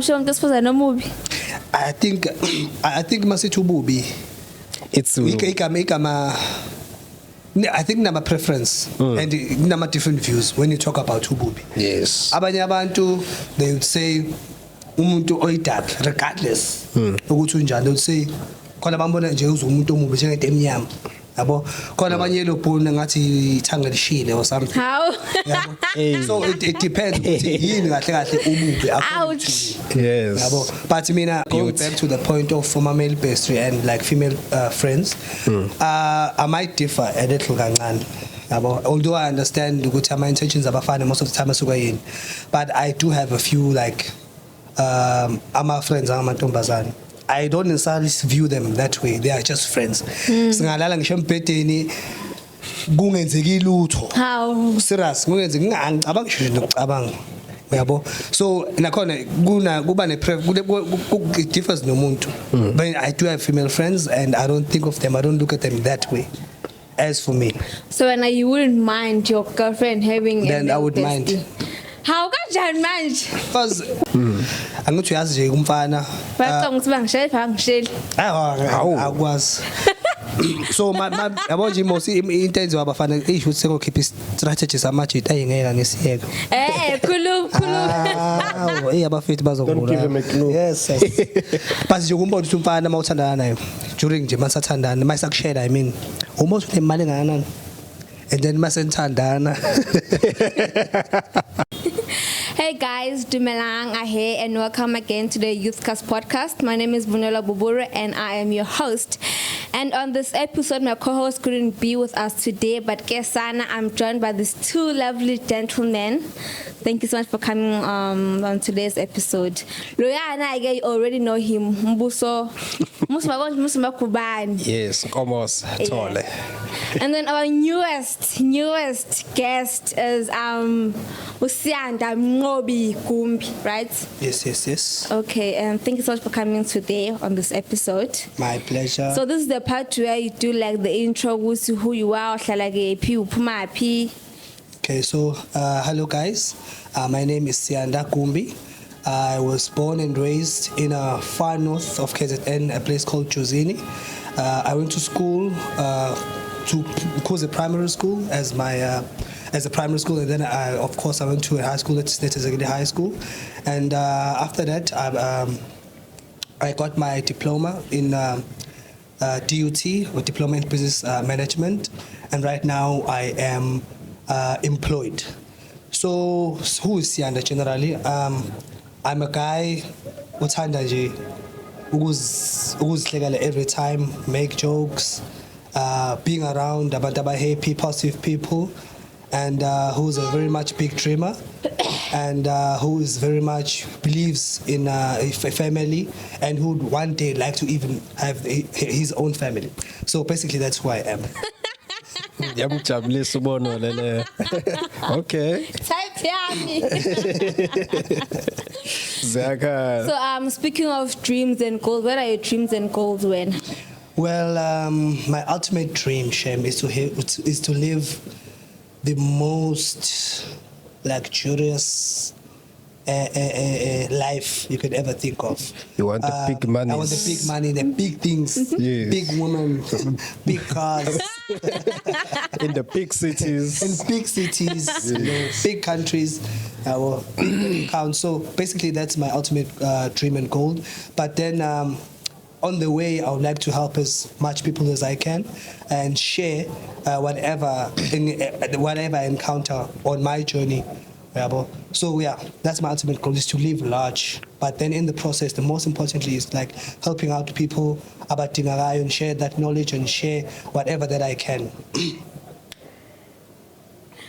Sure, this was a movie. I think masithi ububi. It's I think nama preference and nama different views when you talk about ububi. yes. Abanye abantu they would say umuntu oyidark regardless ukuthi unjani, they would say khona bambona nje umuntu omubi njengento emnyama. Yabo khona abanye yellow bone ngathi ithanga lishile or something. How? So it depends ukuthi yini kahle kahle ububi. Ouch. Yes. Yabo but mina going back to the point of former male bestie and like female friends, I might differ a little kancane. Yabo although I understand ukuthi my intentions abafana most of the time asuka yini, but I do have a few like ama friends amantombazana. I don't necessarily view them that way. They are just friends. Singalala ngisho embedeni kungenzeki lutho. How? Serious kungenzeki ngicabanga ngisho nokucabanga. Yabo. So nakhona kuba it differs nomuntu. But I do have female friends and I don't think of them, I don't look at them that way. As for me. So when you wouldn't mind your girlfriend having Then I would bestie. mind. How kanjani manje? Because angithi uyazi nje umfana. Bacanga ukuthi bangishele. Akwazi. So my yabo nje most into enziwa abafana isho ukuthi sekukhipha strategies amajita ayingeka ngesiyeko. Khulu. Abafethu bazokubona. Yes. But nje kumbona ukuthi umfana mawuthandana naye during nje masathandana mayisakushela I mean umuntu unemali engakanani and then masenthandana. Hey guys, Dumelang Ahe and welcome again to the Youthcast podcast. My name is Bunela Buburu and I am your host. And on this episode, my co-host couldn't be with us today, but Kesana, I'm joined by these two lovely gentlemen. Thank you so much for coming on today's episode. Loyana, I already know him. Mbuso, Musuma Kubani. Yes, almost totally. And then our newest guest is Usianda Ngobi Kumbi, right? Yes. Okay, and thank you so much for coming today on this episode. My pleasure. So this is the part where you do like the intro, who you are, Okay, so hello guys. My name is Sianda Kumbi. I was born and raised in far north of KZN, a place called Jozini. I went to school to Koze Primary School as a primary school, and then of course I went to a high school, that's Netezagede High School, and after that I got my diploma in DUT, or Diploma in Business Management, and right now I am employed. So who is Sianda generally? I'm a guy uthanda nje ukuzihlekela every time, make jokes, being around abantu happy, positive people, and who's a very much big dreamer, and who is very much believes in a family, and who would one day like to even have his own family. So basically that's who I am. Okay. Type yummy. Zaka. So speaking of dreams and goals, what are your dreams and goals when? Well, my ultimate dream, Shem, is to live the most luxurious life you could ever think of. You want the big money. I want the big money, the big things, Yes. big women, big cars, In the big cities. in big cities, you know, big countries. So basically, that's my ultimate dream and goal. But then on the way, I would like to help as much people as I can and share whatever I encounter on my journey. So yeah, that's my ultimate goal, is to live large. But then in the process, the most importantly is like helping out people about Tingarayo and share that knowledge and share whatever that I can.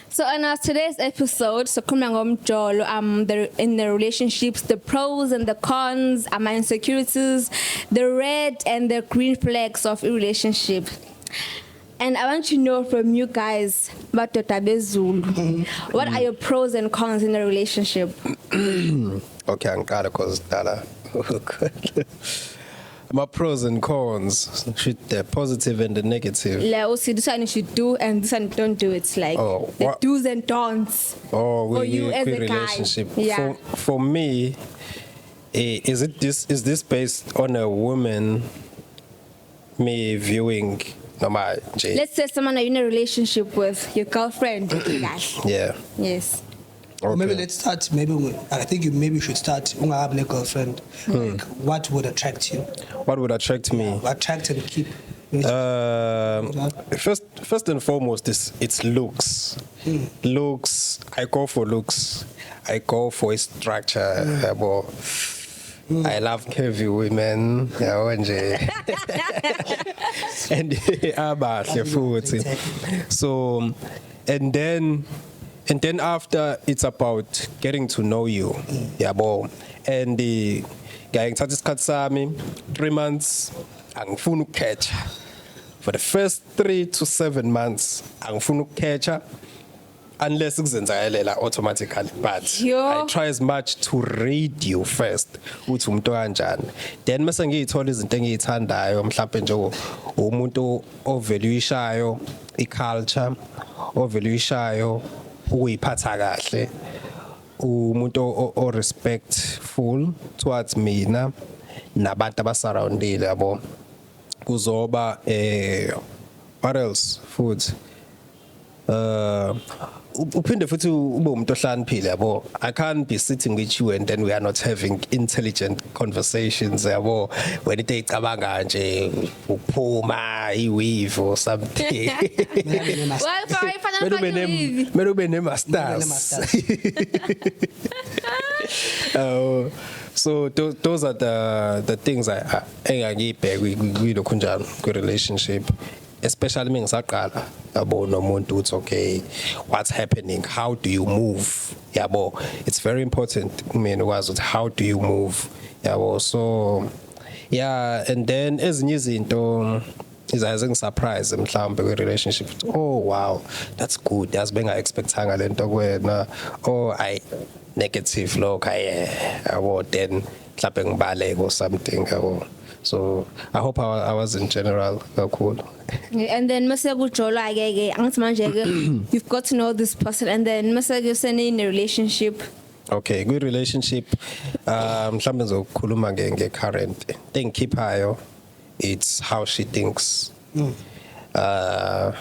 So on today's episode, so in the relationships, the pros and the cons, my insecurities, the red and the green flags of a relationship. And I want to know from you guys, what are your pros and cons in a relationship? Okay, I'm glad because Dala. My pros and cons, the positive and the negative. See, this one you should do and this one don't do. It's like the do's and don'ts. Oh, for you as a relationship. guy. Yeah. For me, Is this based on a woman me viewing noma nje? Let's say someone you're in a relationship with, your girlfriend. Yeah. Yes. Or maybe Okay. let's start. I think you maybe should start. Unga girlfriend. Like, what would attract you? What would attract me? Attract and keep. First and foremost, it's looks. Looks. I go for looks. I go for a structure. I love curvy women. Yabo nje. And abahle futhi. So, and then after it's about getting to know you. Yabo. And ngeke ngithatha isikhathi sami 3 months angifuni ukuketcha. For the first 3 to 7 months angifuni ukuketcha unless kuzenzakalela automatically, but Yo. I try as much to read you first uthi umuntu kanjani, then mase ngiyithola izinto engiyithandayo mhlawumbe nje umuntu ovalueishayo iculture, ovalueishayo ukuyiphatha kahle, umuntu o respectful towards mina nabantu abasurroundile yabo, kuzoba what else futhi uphinde futhi ube umuntu ohlaniphile yabo. I can't be sitting with you and then we are not having intelligent conversations yabo, when into icabanga nje ukuphuma iweave or something. Well, sorry for the Melu bene masters. So those are the things I engangibheka kwilokhunjalo kwi relationship, especially mengisaqala yabo nomuntu uthi okay, what's happening, how do you move yabo. It's very important kumina ukwazi ukuthi how do you move yabo. So yeah, and then ezinye izinto izaze ngisurprise mhlawumbe kwi relationship, oh wow, that's good, that's benga expectanga lento kuwena, oh I negative look yabo, then mhlawumbe ngibaleke or something yabo. So I hope I was in general cool. And then mase kujola ke angithi manje ke you've got to know this person, and then mase ke sene in a relationship. Okay, good relationship. Mhlawumbe ngizokhuluma nge-current thing keepayo, it's how she thinks. Yabo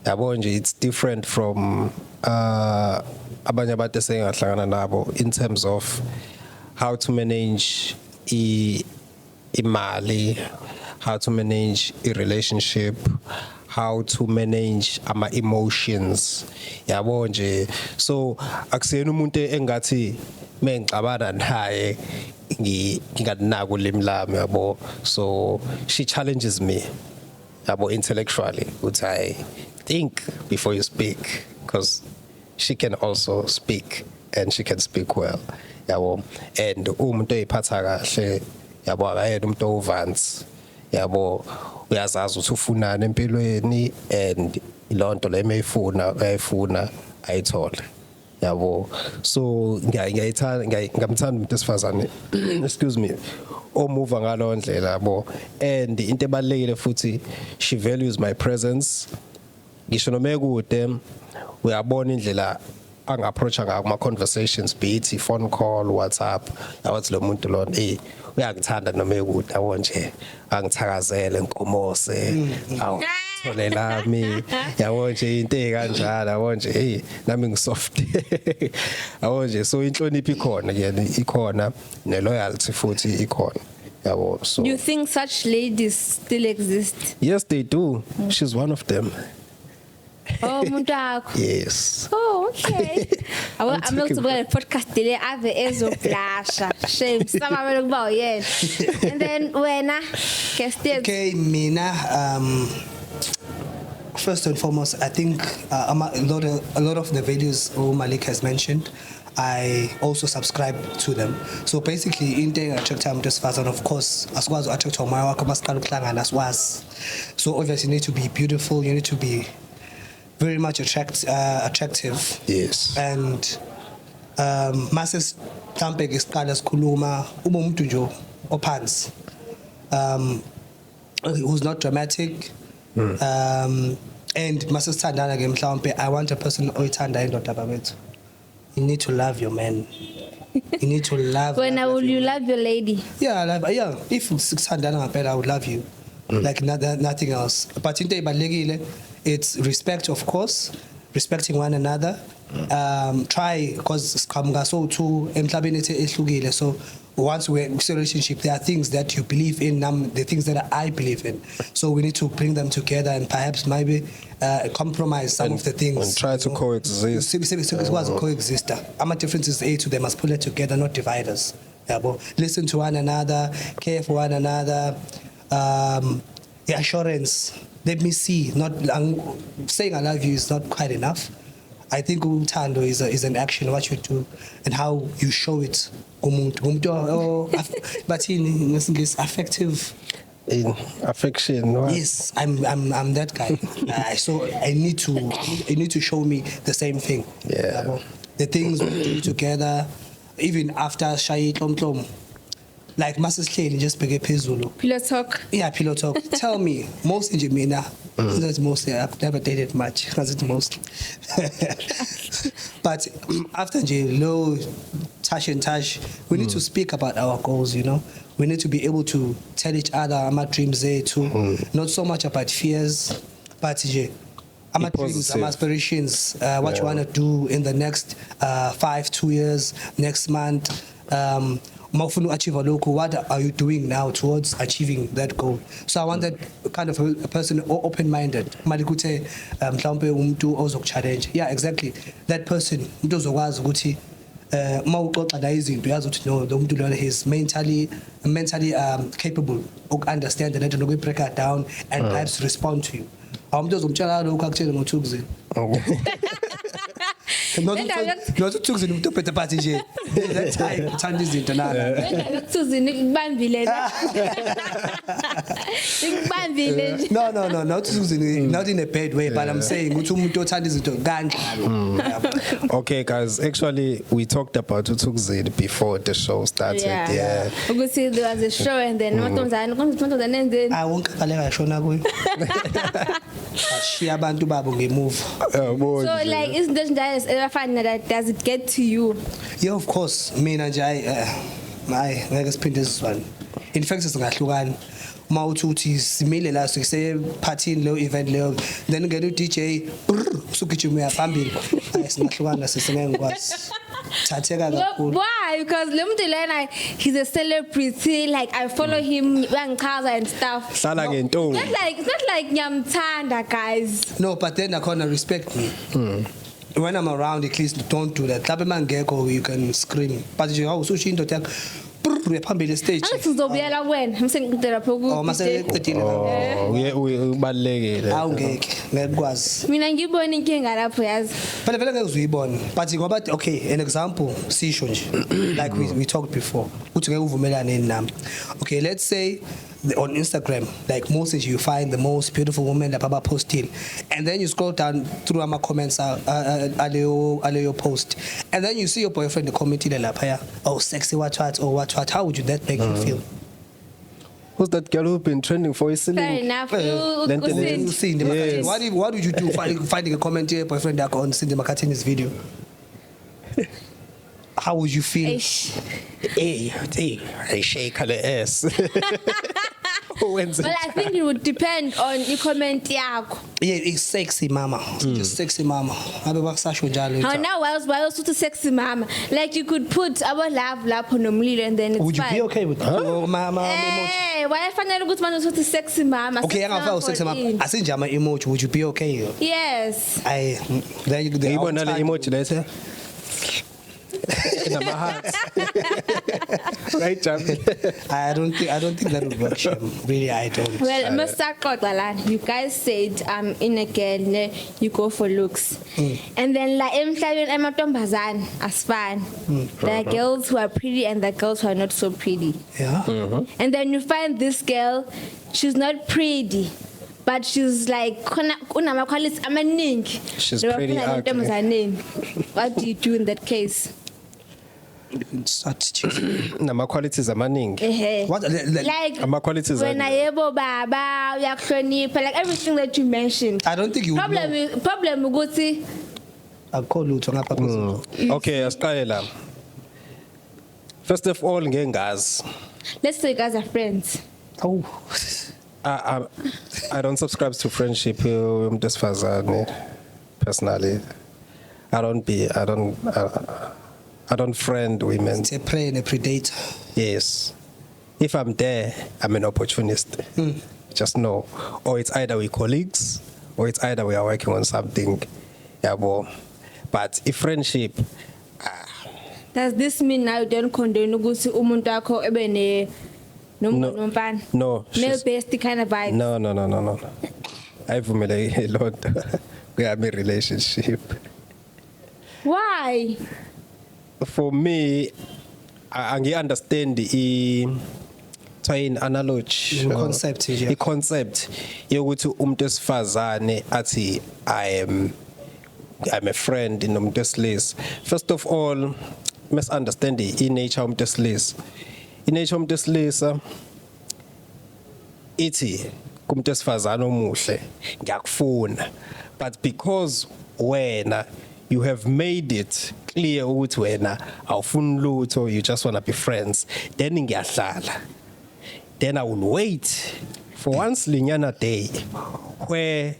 nje it's different from abanye abantu esengahlangana nabo in terms of how to manage imali, how to manage a relationship, how to manage ama emotions yabo nje. So akusiyena umuntu engathi mengixabana naye nginganaka ulimi lami yabo. So she challenges me yabo intellectually, ukuthi I think before you speak, because she can also speak and she can speak well yabo. And umuntu oyiphatha kahle yabo, akayena umuntu ovansi yabo, uyazazi ukuthi ufunani empilweni and ilonto le mayifuna uyayifuna ayithole yabo. So ngamthanda umuntu esifazane excuse me omuva ngalo ndlela yabo. And into ebalekile futhi, she values my presence. Ngisho noma ekude uyabona indlela anga-approach ngayo kuma conversations, be it phone call, WhatsApp, yawathi lo muntu lona uyangithanda noma ekude yabo nje, angithakazele nkomose awu thole lami yabo nje, into ekanjalo yabo nje, nami ngisoft yabo nje. So inhlonipho ikhona yena, ikhona ne loyalty futhi ikhona yabo. So Do you think such ladies still exist? yes, they do. She's one of them. Oh, umuntu wakho. Yes. Oh, okay. I'm not to the podcast today. Ave ezoflasha. Shame. Sama vele kuba uyena. And then wena guest. Okay, mina. First and foremost, I think a lot of the videos Malik has mentioned, I also subscribe to them. So basically, in the attract just fast, and of course, as well as attract my work, as was. So obviously, you need to be beautiful. You need to be very much attractive. Yes. And masses tampe ngesikhala sikhuluma ube umuntu nje ophansi, who's not dramatic. And masesithandana ke mhlawumbe, I want a person oyithanda indoda babethu. You need to love your man. You need to love. When will you love your lady? Yeah, if Sandana I would love you. Like nothing else. But in it's respect, of course, respecting one another. Try, because so once we're in a relationship, there are things that you believe in, the things that I believe in. So we need to bring them together and perhaps maybe compromise some of the things. And try to coexist. Coexist. Our differences to them must pull it together, not divide us. Listen to one another, care for one another. The assurance. Let me see. Not saying I love you is not quite enough. I think uthando is an action, what you do and how you show it. But in English, affective. In affection. What? Yes, I'm that guy. So I need to show me the same thing. Yeah. The things we do together, even after Shayi Tom. Like Masters Clean, just begin Pizulu. Pillow talk. Yeah, pillow talk. Tell me, most in Jamina, that's mostly, I've never dated much, that's it most. But after low touch and touch, we need to speak about our goals, you know. We need to be able to tell each other our dreams there too. Not so much about fears, but our dreams, our aspirations, what you want to do in the next 2 years, next month. What are you doing now towards achieving that goal? So I want that kind of a person open-minded. Yeah, exactly. That person he's mentally capable of understanding it and break it down and perhaps respond to you. Not to took the to put the party. That time, Chinese internal. No, not in a bad way, but I'm saying okay, guys, actually we talked about Utukzid before the show started. Yeah. There was a show and then I won't move. So like isn't that ever fun that does it get to you? Yeah, of course. Me and my next print this one. In fact, it's ngahlukana. Mawuthi simile la say party low event low then get DJ sukijuma phambili. Ayisinahlukana sisengengikwazi. Why? Because he's a celebrity. Like I follow him and cars and stuff. Not like Nyamtanda, guys. No, but then I can't respect me. When I'm around, at least don't do that. Tabeman Gecko, you can scream. But you also to tell. The stage. I'm saying but okay, an example, like we talked before. Okay, let's say on Instagram, like mostly you find the most beautiful woman that Baba posted, and then you scroll down through my comments, your post, and then you see your boyfriend commenting oh sexy what, how would that make you feel? Who's that girl who's been trending for his Fair enough. Yes. What would you do finding a comment here boyfriend that on Cindy McCartney's video? How would you feel? Hey, I shake her ass. Well, I think it would depend on the comment. Yeah, it's sexy mama. Just sexy mama. How now why else to sexy mama? Like you could put our love lap on and then it's would you fine. be okay with mama? Hey, why I find out good man to sexy mama? Okay, I'm about sexy mama. I think my emoji. Would you be okay? Yes. There you go. You want another emoji later? In my heart. Right, champion. I don't think that would work, Shem. Really, I don't. Well, Mr. Kotalan, you guys said in a girl you go for looks. And then like Emma Tombazan as fun. There are girls who are pretty and the girls who are not so pretty. Yeah. And then you find this girl, she's not pretty. But she's like, she's pretty ugly. What do you do in that case? Start choosing. My qualities are maning. What? Like my qualities when I able baba, like everything that you mentioned. I don't think you problem go see. I'll call you to Okay, Askaela. First of all, ngengazi. Let's say you guys are friends. Oh. I don't subscribe to friendship personally. I don't friend women. It's a prey and a predator. Yes. If I'm there, I'm an opportunist. Just know. Or it's either we're colleagues, or it's either we are working on something. But if friendship... Does this mean now you don't condone ukuthi umuntu wakho ebe ne nomfana? No. Male bestie kind of vibe. No. Ayivumele lonto. We have a relationship. Why? For me, I understand the analogy. The concept. Yokuthi umuntu esifazane athi I'm a friend in umuntu wesilisa. First of all, must understand the nature of umuntu wesilisa. Nature umuntu wesilisa ithi kumuntu esifazane omuhle ngiyakufuna, but because wena you have made it clear ukuthi wena awufuni lutho, you just want to be friends, then ngiyahlala, then I will wait for once linyana day where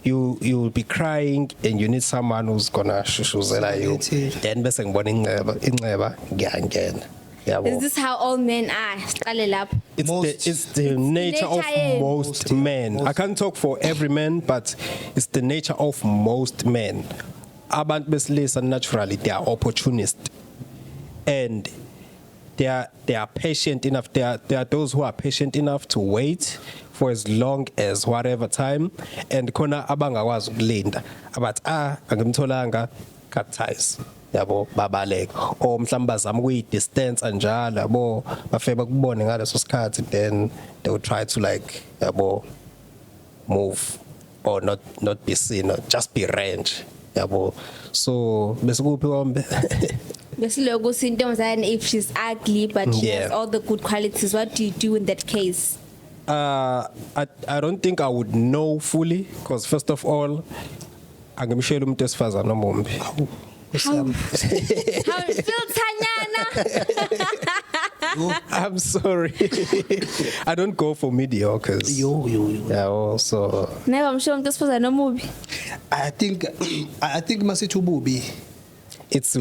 you will be crying and you need someone who's gonna shushuzela you, then bese ngibona inceba ngiyangena. Is this how all men are? It's the nature of most men. I can't talk for every man, but it's the nature of most men. Abantu besilisa naturally they are opportunists, and they are patient enough. There are those who are patient enough to wait for as long as whatever time, and khona abangakwazi ukulinda abathi angimtholanga, cut ties. Yabo babaleka or mhlawumbe bazama ukuyidistance anjalo yabo bafike bakubone ngaleso sikhathi, then they will try to like yabo move or not be seen or just be range yabo. So bese kuphi kombe Besiloko sintomzane, if she's ugly but she has all the good qualities, what do you do in that case? I don't think I would know fully, because first of all angimshela umuntu esifazana omumbi. How still Tanyana? I'm sorry. I don't go for mediocres. Yeah, also. Never, I'm sure this was no movie. I think masithi ububi. It's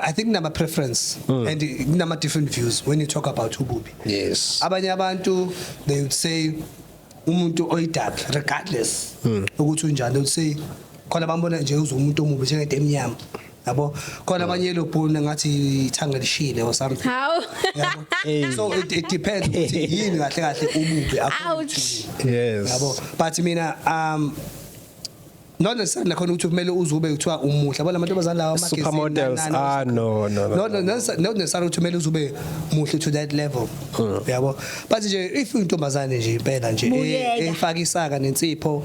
I think nama preference and nama different views when you talk about ububi. Yes. Abanye abantu they would say umuntu oyidark regardless ukuthi unjani, they would say khona bambona nje umuntu omubi njengento emnyama, yabo khona abanye yellow bone ngathi ithanga lishile or something. How? So it depends ukuthi yini kahle kahle ububi Ouch. Yes. Yabo but mina not necessarily khona ukuthi kumele uzube kuthiwa umuhle yabo lamantombazana lawa magazine supermodels. No. Not necessarily ukuthi kumele uzube muhle to that level, yabo but nje if intombazane nje impela nje efaka isaka nensipho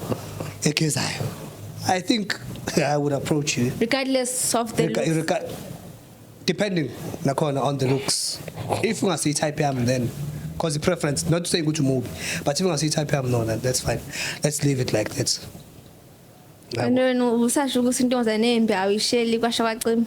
egezayo, I think I would approach you Regardless of the looks. Depending nakhona on the looks. If you see type yam, then because the preference, not to say good to move, but if you see type yam, no, that's fine. Let's leave it like that. No, usasho ukuthi intombazane embi awisheli kwasha kwacima.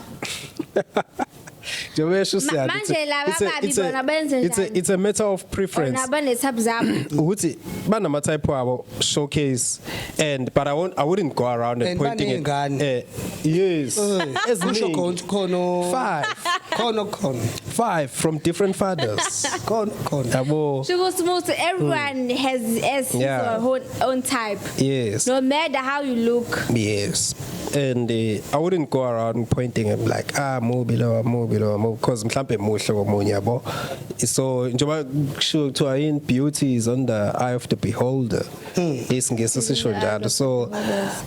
It's a matter of preference. Ukuthi banama type wabo showcase, and but I wouldn't go around and pointing it. Yes. As me. 5 from different fathers. Everyone has his own type. Yes. No matter how you look. Yes. And I wouldn't go around pointing him like mobile, because mhlambe muhle komunye yabo. So njoba kusho to in beauty is on the eye of the beholder. Isingesi sisho njalo. So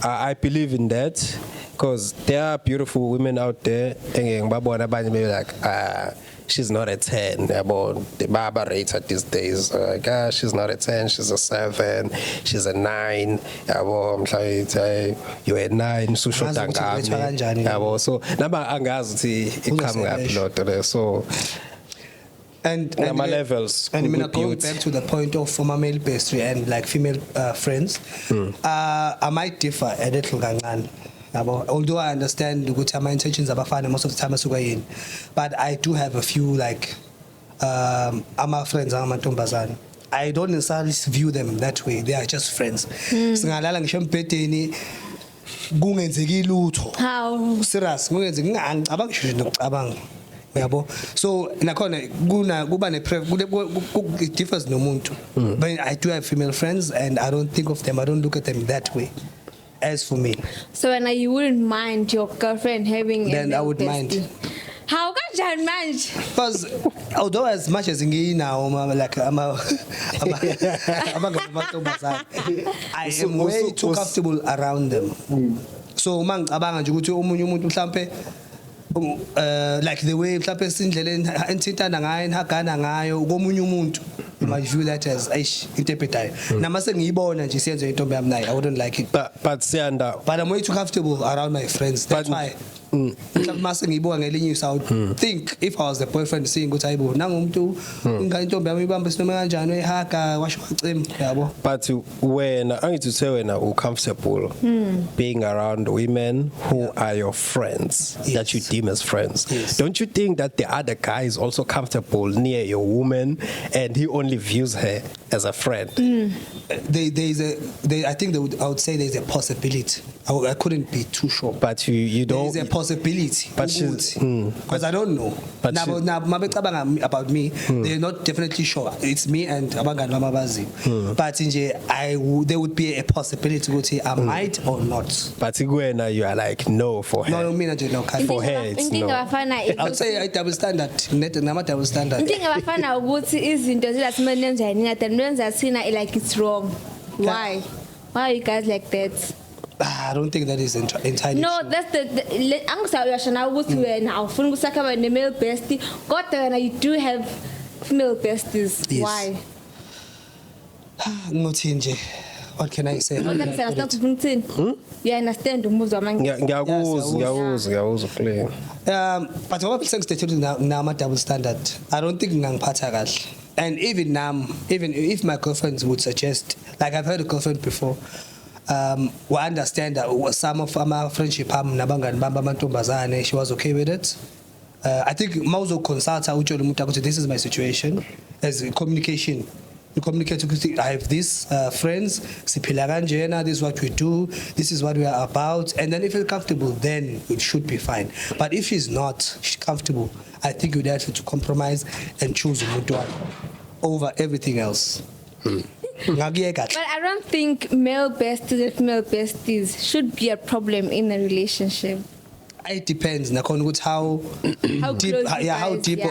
I believe in that, because there are beautiful women out there engeke ngibabona abanye be like she's not a 10. The Baba rates her these days. She's not a 10, she's a 7, she's a 9. You're a 9, so so naba angazi ukuthi iqhamuka ngaphi lotho. So and my levels. And going back to the point of former male bestie and like female friends, I might differ a little kancane. yabo. Although I understand ukuthi my intentions abafana most of the time asuka yini, but I do have a few like ama friends amantombazana. I don't necessarily view them that way. They are just friends. Singalala ngisho embhedeni kungenzeki lutho. How? Serious, kungenzeki ngicabanga ngisho nokucabanga. Yabo. So nakhona kuba it differs nomuntu. But I do have female friends and I don't think of them, I don't look at them that way. As for me. So when you wouldn't mind your girlfriend having then a I would bestie. mind. How can manage? Because although as much as now like I am way too comfortable around them. So mangicabanga nje ukuthi omunye umuntu mhlambe like the way mhlambe sindlela entithana ngayo enhagana ngayo komunye umuntu you might view that as interpretayo namase ngiyibona nje siyenze intombi yami nayo I wouldn't like it but Siyanda, but I'm way too comfortable around my friends that's why mhlawumbe mase ngiyibuka ngelinye I would think if I was the boyfriend seeing ukuthi ayibo nangumuntu intombi yami ibamba isinoma kanjani ehaga washo wacima yabo. but when angithi wena comfortable being around women who are your friends that you deem as friends, don't you think that the other guy is also comfortable near your woman and he only views her as a friend? I think I would say there's a possibility. I couldn't be too sure. But you don't. There's a possibility. But because I don't know. But now about me, they're not definitely sure. It's me and abangani bamabazi. But there would be a possibility to I might or not. But when you are like no for her. No, me not no. For her, it's no. I would say I double standard. Not double standard. Inkinga abafana ukuthi izinto zilasimanje ngingatendenza sina like it's wrong. Why are you guys like that? I don't think that is entirely no true. That's the angisayashana ukuthi wena awufuni ukusakaba ne-male bestie kodwa wena you do have female besties. Yes. Why? Ngothi nje what can I say? You understand umuzwa manje? Ngiyakuzwa clear. But what I'm saying is now my double standard. I don't think ngangiphatha kahle. And even now, even if my girlfriends would suggest, like I've heard a girlfriend before, we understand that some of my friendship she was okay with it. I think mawuzo consult utsho lo muntu ukuthi this is my situation as communication. You communicate I have these friends siphila kanjena, this is what we do, this is what we are about, and then if you're comfortable then it should be fine. But if she's not comfortable, I think you'd have to compromise and choose umuntu over everything else. But I don't think male besties and female besties should be a problem in a relationship. It depends nakhona ukuthi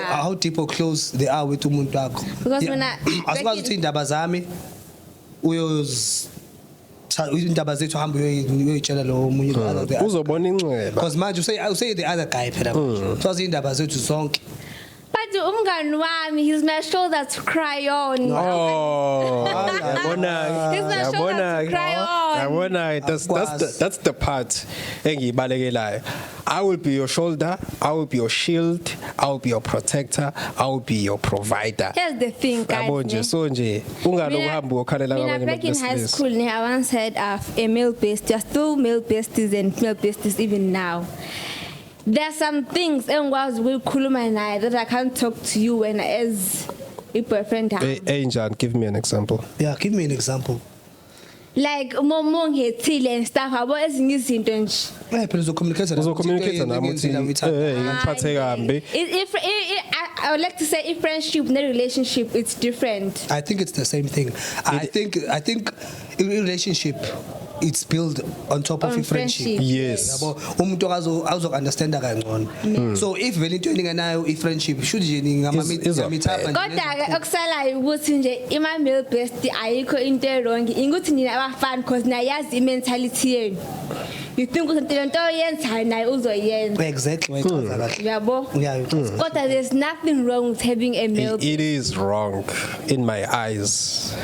how deep or close they are with umuntu wakho. Because when asikazi ukuthi indaba zami indaba zethu hamba uyoyitshela lo omunye uzobona inceba because manje say the other guy phela manje so indaba zethu zonke. But umngani wami, he's my shoulder to cry on. Oh, He's my shoulder to cry on. That's the part engiyibalekelayo. I will be your shoulder, I will be your shield, I will be your protector, I will be your provider. Here's the thing, guys. Back in high school, I once had a male bestie. There are still male besties and female besties even now. There are some things that I can't talk to you when as a boyfriend. Angel, give me an example. Yeah, give me an example. Like momong hetile and stuff. Abo ezinye izinto nje. Uzocommunicate nami uthi ngiphathe kambi. I would like to say if friendship and relationship it's different. I think it's the same thing. I think in relationship it's built on top of a friendship. Yes. Umuntu azo understand kangcono. So if vele into eninganayo I friendship should je ningamithapha. Kodwa okusalayo ukuthi nje ima male bestie ayikho into wrong. Inguthi nina abafana because nayazi imentality yenu. You think ukuthi lento oyenzayo naye uzoyenza. Exactly. Yabo. Kodwa there's nothing wrong with having a male. It is wrong in my eyes.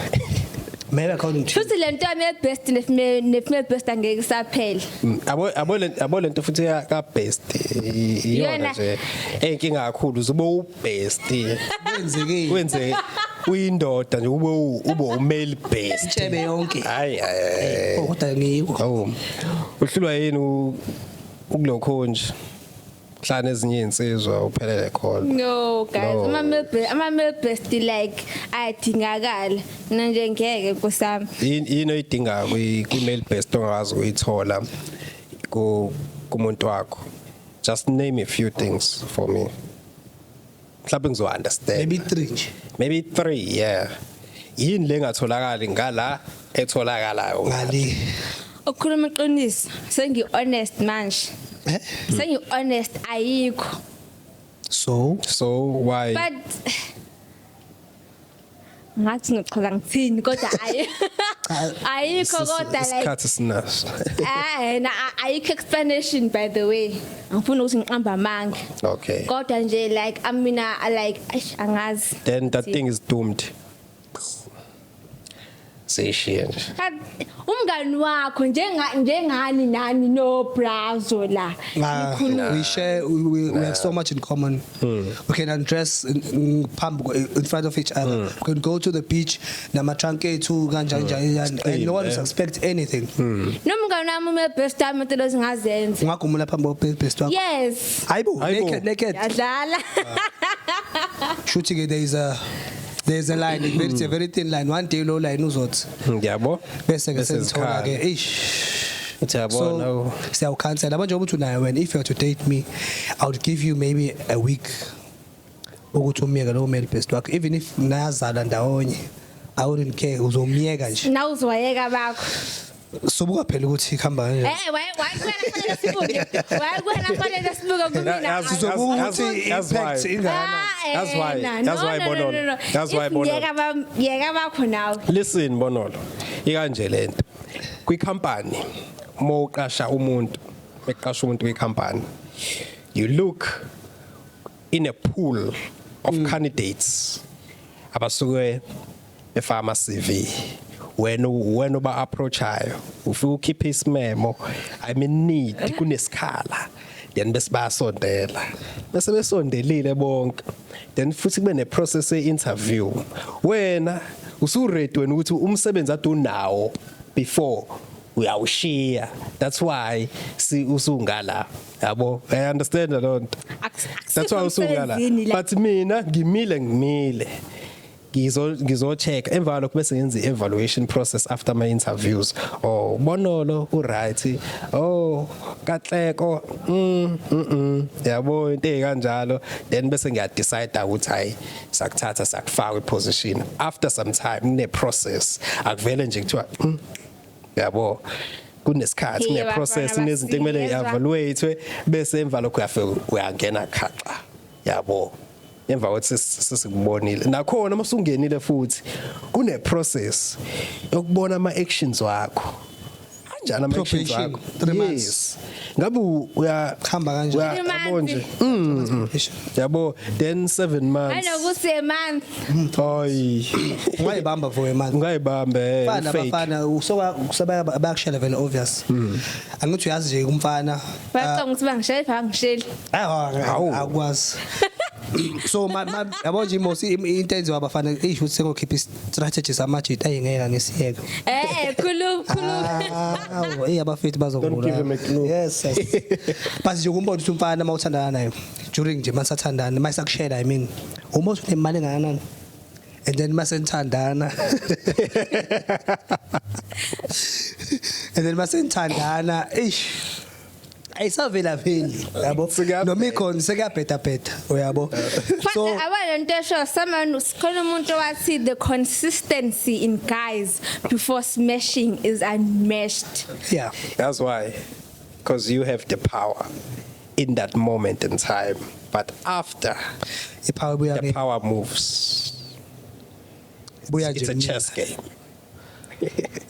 Maybe according to futhi lento ame best ne best angeke saphela abo lento futhi ka best iyona nje enkinga kakhulu uzobe u best kwenzeke uyindoda nje ube umale best Chebe yonke. hayi Kodwa ngiyiko. awu uhlulwa yini ukulokho nje hlana ezinye insizwa uphelele khona No guys, No. ama male best like ayadingakala. Mina nje ngeke kusami. yini oyidinga kwi-mail best ongazi uyithola kumuntu wakho just name a few things for me mhlawumbe ngizo understand Maybe 3 nje. maybe 3 yeah yini lengatholakali ngala etholakalayo Ngali. Ukukhuluma iqiniso, sengi honest manje. Sengi honest ayikho. so why But ngathi ngichola ngithini kodwa ayi. Ayikho kodwa like isikhathi sinaso na ayikho explanation by the way. Ngifuna ukuthi ngiqamba amanga. okay Kodwa nje like amina like angazi. then that thing is doomed seshiya nje Umngani wakho njengani nani no browser la. We share, we have so much in common. We can undress in front of each other. We can go to the beach, namatranke too, and no one will suspect anything. Nomngani wami ume best time into lezingazenza. Ungagumula phambi best wakho. Yes. Hayibo, naked. Yadlala. Shooting there's a line, it's a very thin line. One day low line uzothi. ngiyabo Bese ke sengithola ke ish. Utiyabona So siyawukhansela manje ukuthi unayo wena if you are to date me I would give you maybe a week ukuthi umiyeke lo male best wakho even if nazala ndawonye I wouldn't care uzomiyeka nje Na uzwayeka bakho. sobuka phela ukuthi ikhamba kanje Why kufanele sibuke? Why kufanele sibuke kumina? sizobuka ukuthi That's why. impact ingana That's why Bonolo. That's why Bonolo. Yeka bakho nawe. Listen Bonolo ikanje lento kwi-company mawuqasha umuntu beqasha umuntu kwi-company you look in a pool of candidates abasuke efama CV when uba approachayo ufika ukhipha isimemo I mean need kunesikhala then bese bayasondela bese besondelile bonke then futhi kube ne process ye-interview wena usuready wena ukuthi umsebenzi ade unawo before uyawushiya that's why usungala yabo I understand a lot that's why usungala but mina ngimile ngizo-check emva lokho bese ngenza i-evaluation process after my interviews oh Bonolo uright oh Katleko yabo into ekanjalo then bese ngiyadecide ukuthi hayi sakuthatha sakufaka iposition after some time ne process akuvele nje kuthiwa yabo kunesikhathi kune process nezinto ekumele evaluate bese emva lokho uyangena khaxa yabo emva kokuthi sesikubonile nakhona masungenile futhi kune process yokubona ama actions wakho kanjani ama actions wakho 3 months ngabe uyahamba kanjani yabo nje yabo then 7 months Anokuthi a month. hayi ungayibamba for a month ungayibambe bafana usaba bakushela vele obvious angithi uyazi nje umfana Bacanga ukuthi bangisheli. akwazi so yabo nje mosi intenzi wabafana isho ukuthi sengokhipha strategies amajita ayingeka ngesiyeke Khulu. abafethi bazokubona yes but nje kumbona ukuthi umfana mawuthandana naye during nje masathandana mayisakushela I mean umothi unemali engakanani and then masenthandana and then masenthandana ayisavela pheli yabo noma ikhona sekuyabheda bheda uyabo So abantu esho someone sikhona umuntu wathi the consistency in guys before smashing is unmatched. yeah that's why because you have the power in that moment in time but after ipower buya the power moves it's a chess game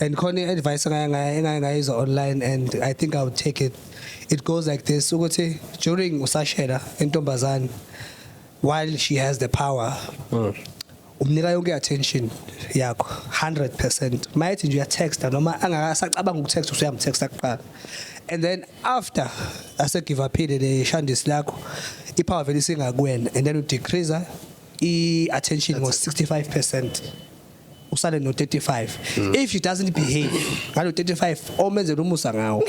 and khona advice engayizwa online and I think I would take it. It goes like this ukuthi during usashela intombazane while she has the power umnika yonke attention yakho 100% mayithi nje uya text noma angakasacabanga ukutext usuyamtexta kuqala and then after ase give up le shandisi lakho ipower vele singakuwena and then u decrease attention was 65%. Usale no 35. If she doesn't behave, ngalo 35 omenzela umusa ngawo.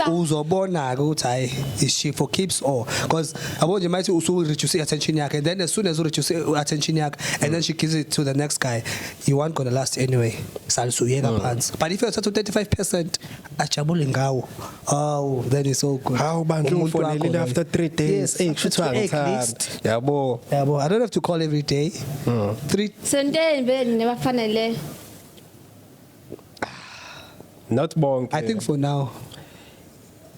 Uzobona ukuthi hayi is she for keeps or because abonje might usu reduce attention yakhe, and then as soon as you reduce attention yakhe and then she gives it to the next guy, you aren't going to last anyway. Salusuyeka phansi. But if you start to 35% ajabule ngawo, oh then it's all good. How bantu ufonele after 3 days? Hey kushithwa ngithanda. Yabo. I don't have to call every day. 3 Sunday vele nebafanele. Not bonke. I think for now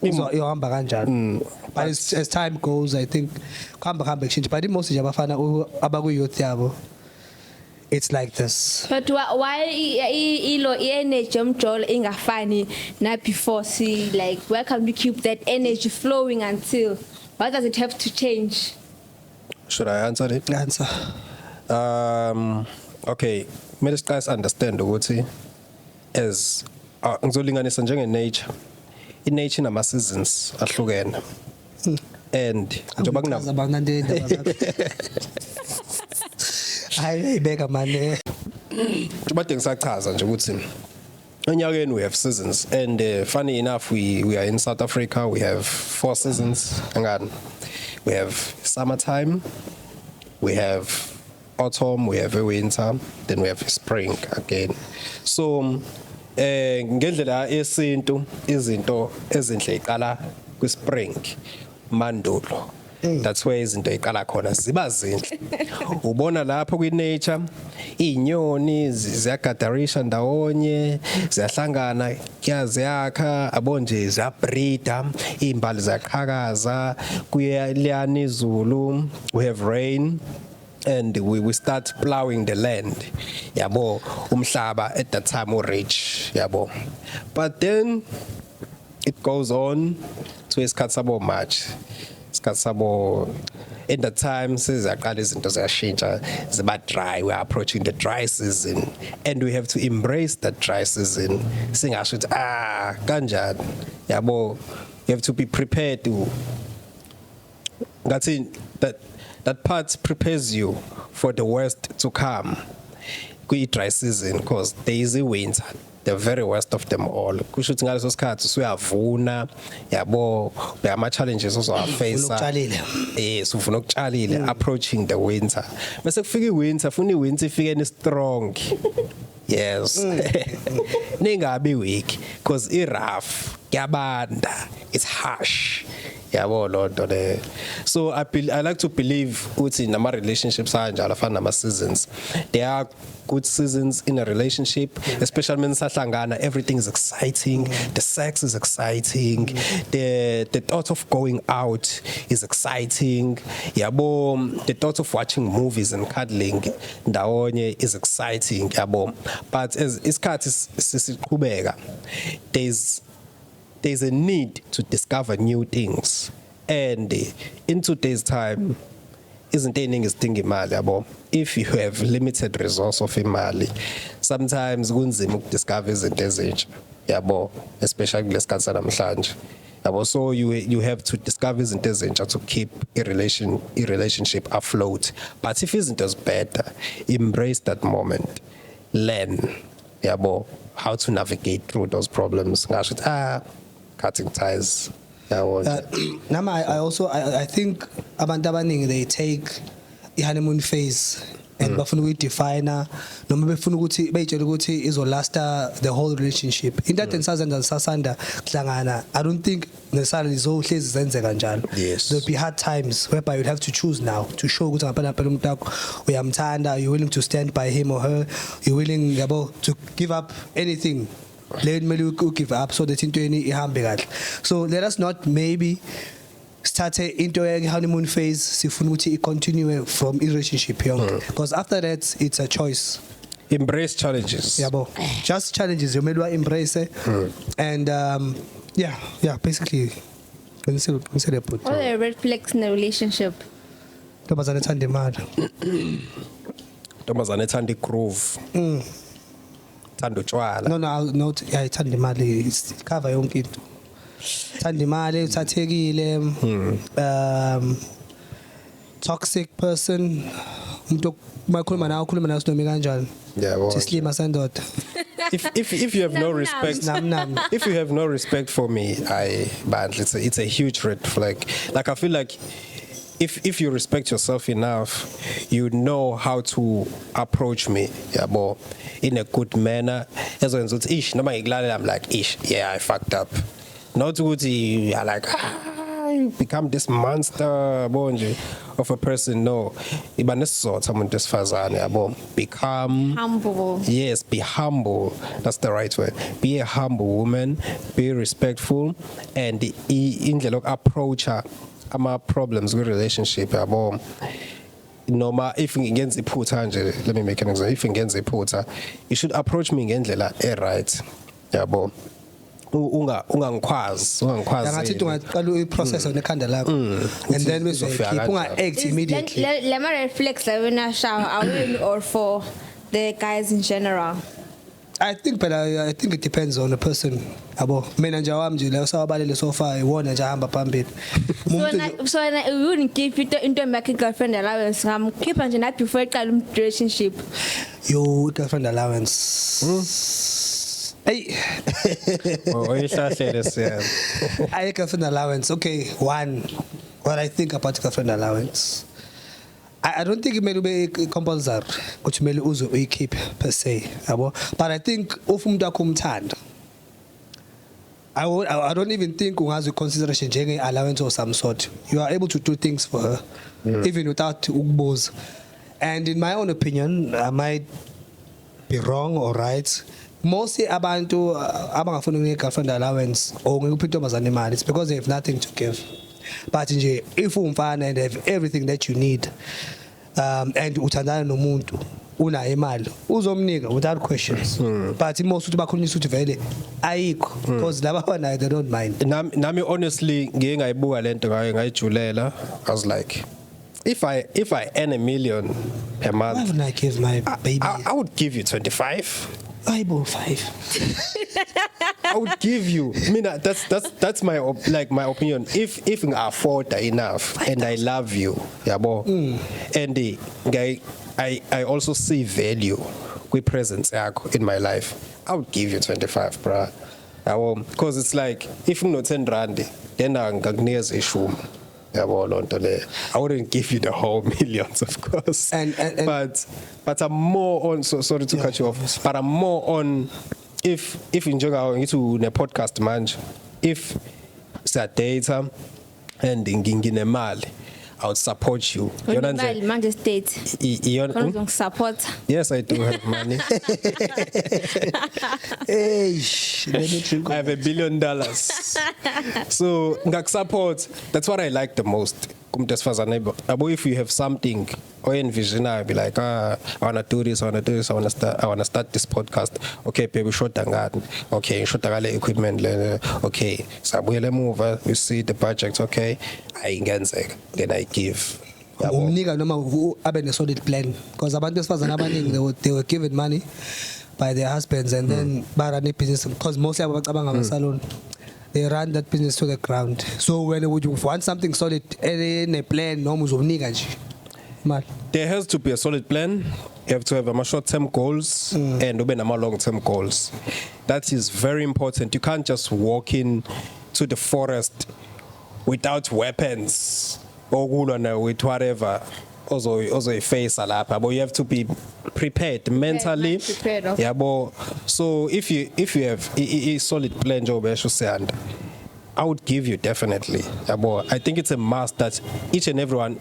ihamba kanjalo. But as time goes, I think kuhamba exchange. But most abafana abaku youth yabo, it's like this. But why ilo energy umjolo ingafani na before? See, like where can we keep that energy flowing until? Why does it have to change? Should I answer it? Answer. Okay, let us understand ukuthi as ngizolinganisa njenge nature. In nature nama seasons ahlukene. And njoba hayi beka manje. Njoba ngisachaza nje ukuthi onyakeni we have seasons, and funny enough we are in South Africa, we have 4 seasons. Ngani? We have summertime, we have autumn, we have winter, then we have spring again. So ngendlela yesintu izinto ezinhle iqala kwispring mandulo. That's where izinto iqala khona ziba zinhle. Ubona lapho kwi nature inyoni ziyagadarisha ndawonye, ziyahlangana, kuyaziyakha, abonje ziyabreeda, imbali ziyaqhakaza, kuyaliyana izulu, we have rain. And we start plowing the land, yabo, umhlaba at that time rich, yabo. But then it goes on to isikhathi March, isikhathi in the time seziyaqala izinto ziyashintsha ziba dry. We are approaching the dry season, and we have to embrace that dry season. Singasho ukuthi kanjani, yabo. You have to be prepared to. That part prepares you for the worst to come. Kwi dry season, because there is a winter, the very worst of them all. Kusho ukuthi ngaleso sikhathi usuyavuna, yabo, ama challenges also face. Yes, ufuna ukutshalile approaching the winter. Bese kufika iwinter, funa iwinter ifike strong. Yes. Ningabi weak because it's rough, kuyabanda, it's harsh. Yabo lonto le. So I like to believe ukuthi nama relationships anjalo afana nama seasons. There are good seasons in a relationship, especially when sahlangana, everything is exciting, the sex is exciting, the thought of going out is exciting. Yabo, the thought of watching movies and cuddling ndawonye is exciting, yabo. But as isikhathi sisiqhubeka, there's a need to discover new things, and in today's time isn't anything is thinking imali yabo. If you have limited resource of imali, sometimes kunzima ukudiscover izinto ezintsha, yabo, especially kulesikhathi sanamhlanje, yabo. So you have to discover izinto ezintsha to keep a relationship afloat. But if izinto is better, embrace that moment, learn, yabo, how to navigate through those problems. Cutting ties. Nama, I think abantu abaningi they take the honeymoon phase and bafuna ukuyidefine noma befuna ukuthi beyitshela ukuthi izolasta the whole relationship. In that ensazanda sasanda kuhlangana, I don't think necessarily zohlezi zenzeka njalo. Yes. There'll be hard times whereby you'd have to choose now to show ukuthi ngapha umuntu wakho uyamthanda, you're willing to stand by him or her, you're willing to give up anything. Let me give up so that into any ihambe kahle. So let us not maybe start into a honeymoon phase sifuna ukuthi continue from relationship yonke, because after that it's a choice. Embrace challenges. Yabo, just challenges you made embrace and basically consider put. What are the red flags in a relationship? Ntombazane ethanda imali. Ntombazane ethanda igroove. Thanda utshwala. No, not ithanda imali, cover yonke into. Thanda imali uthathekile, toxic person, umuntu makhuluma nawe ukhuluma nawe sinomika kanjani. Yeah, Sislima sendoda. If you have no respect, if you have no respect for me, it's a huge red flag. Like I feel like if you respect yourself enough, you know how to approach me, yabo, in a good manner. As when it's ish, no I'm like ish, yeah, I fucked up. Not good, you are like you become this monster bonje of a person. No, become humble. Yes, be humble. That's the right word. Be a humble woman. Be respectful, and approach her. Problems with relationship. Noma if ngenza iphutha nje, let me make an example. If ngenza iphutha, you should approach me ngendlela right. Yabo. Ungangikhwazi ngathi ungaqala uyiprocess nekhanda lakho and then uzoyikhipha unga-act immediately. Let me reflect when I shower, are women or for the guys in general? I think it depends on the person. Abo mina nje wami nje la sawabalele so far iwona nje ahamba phambili. So you wouldn't give it into a girlfriend allowance. Keep on not before a relationship. Your girlfriend allowance. Hey. I girlfriend allowance. Okay, one. What I think about girlfriend allowance. I don't think it may be compulsory. Which may uzo keep per se. But I think if umuntu akumthanda, I don't even think ungazi consideration njenge allowance or some sort. You are able to do things for her, even without ukubuza. And in my own opinion, I might be wrong or right. Mostly abantu abangafuna une-girlfriend allowance or ngikuphi intombazane imali, it's because they have nothing to give. But nje if umfana and have everything that you need, and uthandana nomuntu una imali uzomnika without questions. But most uthi bakhulisa uthi vele ayikho because laba bana they don't mind. Nami honestly ngeke ngayibuka lento ngayijulela. I was like, if I earn $1 million per month, why would I give my baby? I would give you 25. I bought 5. I would give you. I mean, that's my my opinion. If I afford enough and I love you, yabo, and I also see value with presence in my life, I would give you 25, bruh. Because it's like if you not 10 rand, then I'm gonna issue. I wouldn't give you the whole millions, of course. But I'm more on. So sorry to cut you off. But I'm more on. If enjoy into the podcast, man. If it's a data and in mali, I would support you. You Manchester State. You support. Yes, I do have money. Hey, I have $1 billion. So ngak support. That's what I like the most. If you have something or envision, I'll be like, I wanna do this, I wanna start this podcast. Okay, baby, short and okay, short equipment. Okay, so we'll move. We see the project. Okay, then I give. Umnika noma abe ne solid plan because abantu besifazana abaningi they were given money by their husbands and then barun a business because mostly abacabanga amasalon. They run that business to the ground. So when you want something solid, in a plan, there has to be a solid plan. You have to have a short-term goals and long-term goals. That is very important. You can't just walk in to the forest without weapons or with whatever. Also a face alapa, but you have to be prepared mentally. Yeah, but so if you have a solid plan, job, I would give you definitely. Yeah, but I think it's a must that each and everyone,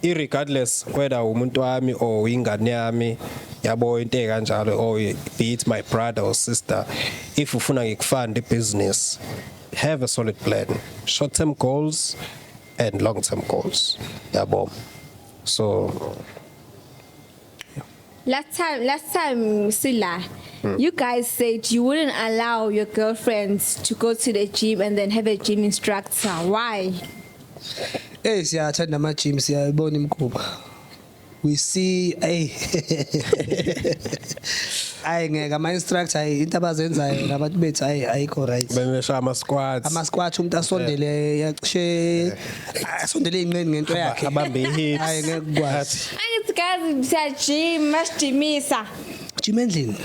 irregardless whether umuntu wami or ingane yami, yabo into kanjalo, or be it my brother or sister, if ufuna ngikufund the business, have a solid plan, short-term goals and long-term goals. Yabo. So last time Sila, you guys said you wouldn't allow your girlfriends to go to the gym and then have a gym instructor. Why? Hey, siyathanda ama gym siyayibona imkhuba. We see Hayi ngeke ama instructor into abazenzayo nabantu bethu ayikho right. Bemesha ama squats. Ama squats umuntu asondele yacishe asondele inqeni ngento yakhe. Abambe ihip. Hayi ngeke kwazi. Angithi guys siyajima masijimisa. Gym endlini.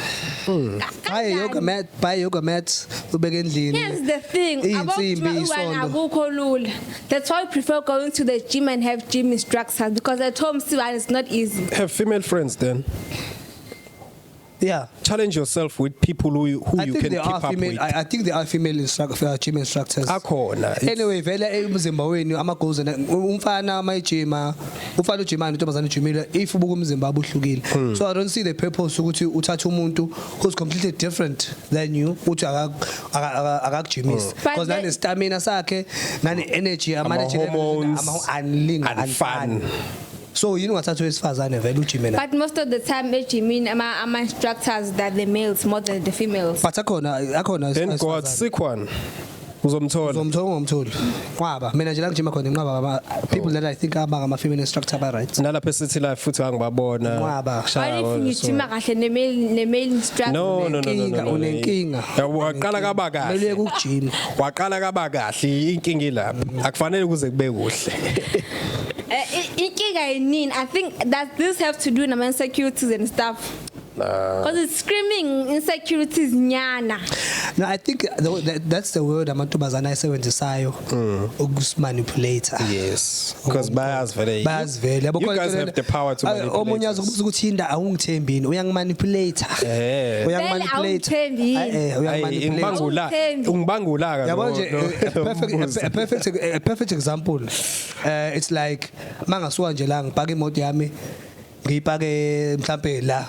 Buy yoga mat ubeke endlini. Here's the thing about akukho lula. That's why I prefer going to the gym and have gym instructors because at home still it's not easy. Have female friends then. Yeah. Challenge yourself with people who you can keep up with. I think there are female gym instructors. Akhona. Anyway, vele umzimba wenu ama goals umfana ama gym ufana ujimani untombazana ujimile if ubuka umzimba abuhlukile. So I don't see the purpose ukuthi uthathe umuntu who's completely different than you uthi akakujimisa because nane stamina sakhe nane energy ama hormones unfun. So you know what's wesifazane vele ujimena. But most of the time ejimini ama instructors that the males more than the females. But akhona then God sick one. Uzomthola. Kwaba mina nje la ngijima khona nqaba people that I think ama female instructor ba right. Nalapha esithi la futhi angibabona. Kwaba. But if ngijima kahle ne-male instructor. No. Unenkinga. Waqala kaba kahle. Mele ukujima. Waqala kaba kahle inkinga ilapha. Akufanele kuze kube kuhle. I think that this have to do with insecurities and stuff. Because it's screaming insecurities nyana. No, I think that's the word amantombazana ayisebenzisayo ukusimanipulator. Yes. Because bias vele. You guys have the power to manipulate. Omunye azokubuza ukuthi inda awungithembini uyangimanipulate. Uyangimanipulate. Ungibangula yabo nje a perfect example. It's like mangasuka nje la ngipaka imoto yami ngipake mhlambe la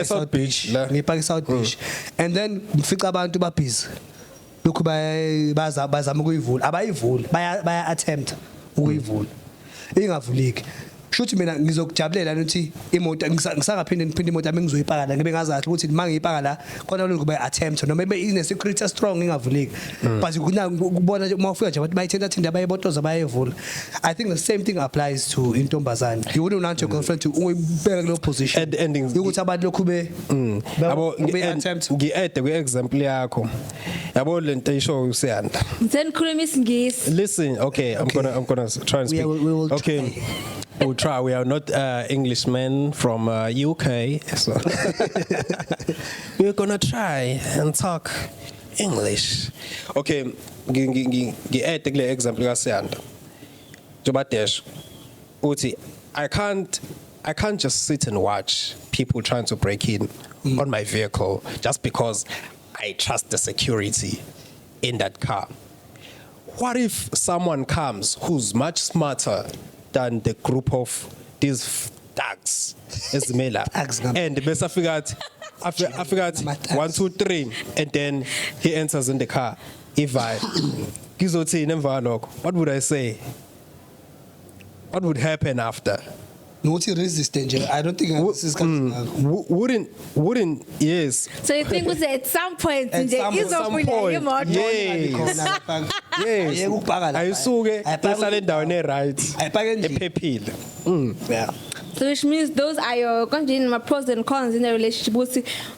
South Beach ngipake South Beach and then ngifica abantu ba busy lokhu bazama ukuyivula abayivuli baya attempt ukuyivula ingavuliki shuthi mina ngizokujabulela ukuthi imoto ngisangaphinde ngiphinde imoto yami ngizoyipaka la ngibe ngazathi ukuthi mangiyipaka la khona lokhu bay attempt noma ine security strong ingavuliki but ukubona uma ufika nje abantu bayithetha bayibotoza bayevula. I think the same thing applies to intombazana. You wouldn't want your girlfriend to uyibeka kulo position ukuthi abantu lokhu be attempt ngiede kwe example yakho yabo lento isho usiyanda then khuluma isingisi. Listen, okay, I'm gonna try and speak. Okay. We'll try. We are not Englishmen from UK, so we're gonna try and talk English. Okay, ngi-add kule example kaSiyanda. Jobadesh, uthi I can't just sit and watch people trying to break in on my vehicle just because I trust the security in that car. What if someone comes who's much smarter than the group of these thugs ezimela and bese afika 1 2 3 and then he enters in the car kizothini emva lokho? What would I say? What would happen after? Nothi resistant nje. I don't think this is wouldn't yes. So you think was at some point nje izovula imoto. Yes. Ayisuke ehlala endaweni e-right. Ephephile. Yeah. So which means those are your pros and cons in a relationship.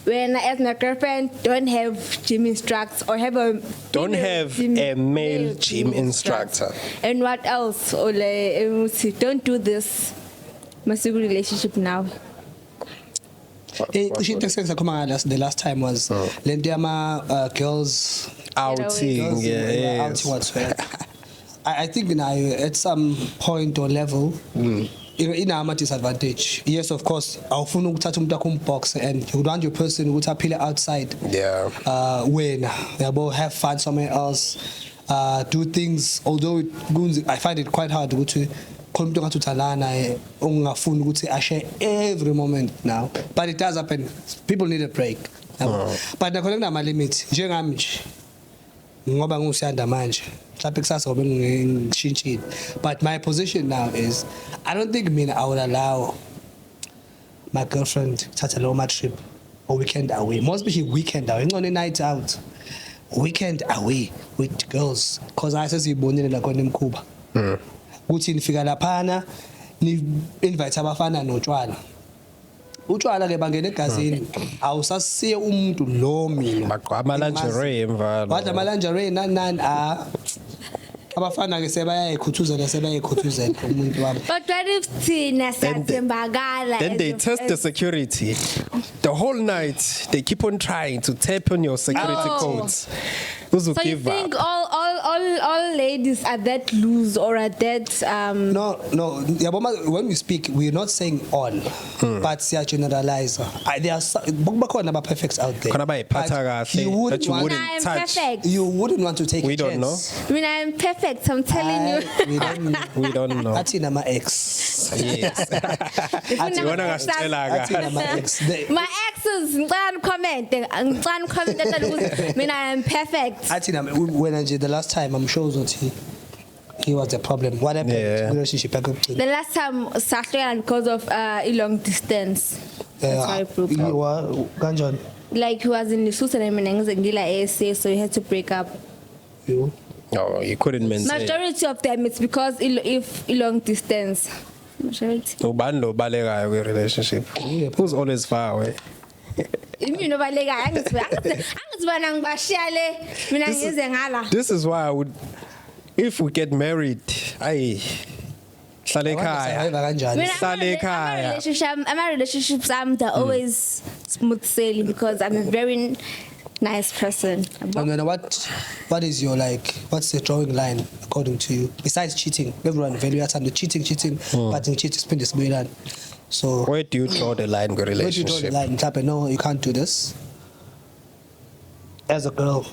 When as my girlfriend don't have gym instructors or don't have a male gym instructor. And what else? Or don't do this. My single relationship now. The last time was Lendiama girls outing. Yeah. Outing whatsoever. I think now at some point or level inama disadvantage. Yes, of course, awufuna ukuthatha umuntu akho box and you want your person ukuthi aphile outside. Yeah. When yabo have fun somewhere else. Do things, although I find it quite hard ukuthi khona umuntu ngathi uthalana ongafuni ukuthi ashare every moment now, but it does happen. People need a break. But nakhona kunama limit njengami nje ngoba ngusiyanda manje mhlawumbe kusasa ngoba ngishintshile, but my position now is I don't think I would allow my girlfriend to take a long trip or weekend away, more especially weekend away, ngone night out, weekend away with girls, because I says ibonile la khona emkhuba ukuthi nifika laphana ni invite abafana notshwala utshwala ke bangena egazini awusasiye umuntu lo mina Baqwa ama-lingerie emvalo. wadla ama-lingerie nani abafana ke sebayayikhuthuzela umuntu wami. But what if thina siyathembakala? Then they test the security. The whole night, they keep on trying to tap on your security codes. Who's So you give think up? all ladies are that loose or are that No, yabona when we speak we're not saying all but siya generalize. There are bakhona aba perfects out there. Khona bayiphatha kahle You wouldn't that you want- wouldn't I'm touch. perfect. You wouldn't want to take We a don't chance. I mean, I'm perfect, I'm telling you. We don't know. We don't know. Athina ama ex. Yes. Ufuna Wona ngasitshela ka. Athina ama ex. My exes ngicela comment that ukuthi mina I am perfect. Athina when nje the last time I'm sure uzothi he was the problem. What happened? Yeah. Relationship yakugcina. The last time sahlukana because of a long distance. That's why I broke up. Kanjani? Like he was in Lesotho and mina ngizengila SA, so we had to break up. You. No, you couldn't maintain. Majority of them it's because if long distance. Majority. Ubani lo balekayo kwi relationship? Who's always far away? Imino baleka angizibana ngibashiya le mina ngize ngala. This is why I would, if we get married, hlale ekhaya. Survive kanjani? Mina, Hlale ekhaya. my relationships they're always smooth sailing because I'm a very nice person. And then what is your what's the drawing line according to you? Besides cheating, everyone value at the cheating, but in cheating spend this million. So Where do you draw the line in a where do you draw the relationship? line? Tap, no, you can't do this. As a girl.